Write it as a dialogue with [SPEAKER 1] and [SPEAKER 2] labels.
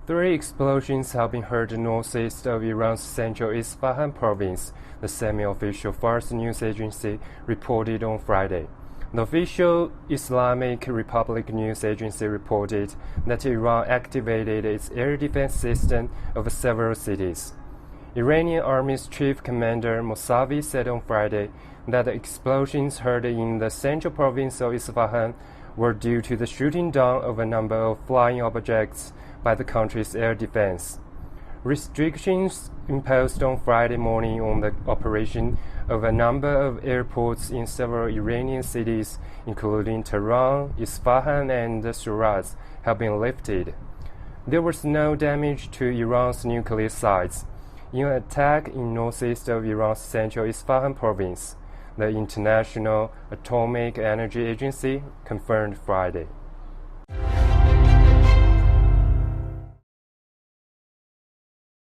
[SPEAKER 1] Three explosions have been heard northeast of Iran's central Isfahan province, the semi-official Fars news agency reported on Friday. The official Islamic Republic news agency reported that Iran activated its air defense system over several cities. Iranian Army's chief commander Mousavi said on Friday that the explosions heard in the central province of Isfahan were due to the shooting down of a number of flying objects by the country's air defense. Restrictions imposed on Friday morning on the operation of a number of airports in several Iranian cities, including Tehran, Isfahan, and Shiraz, have been lifted. There was no damage to Iran's nuclear sites in an attack in northeast of Iran's central Isfahan province, the International Atomic Energy Agency confirmed Friday.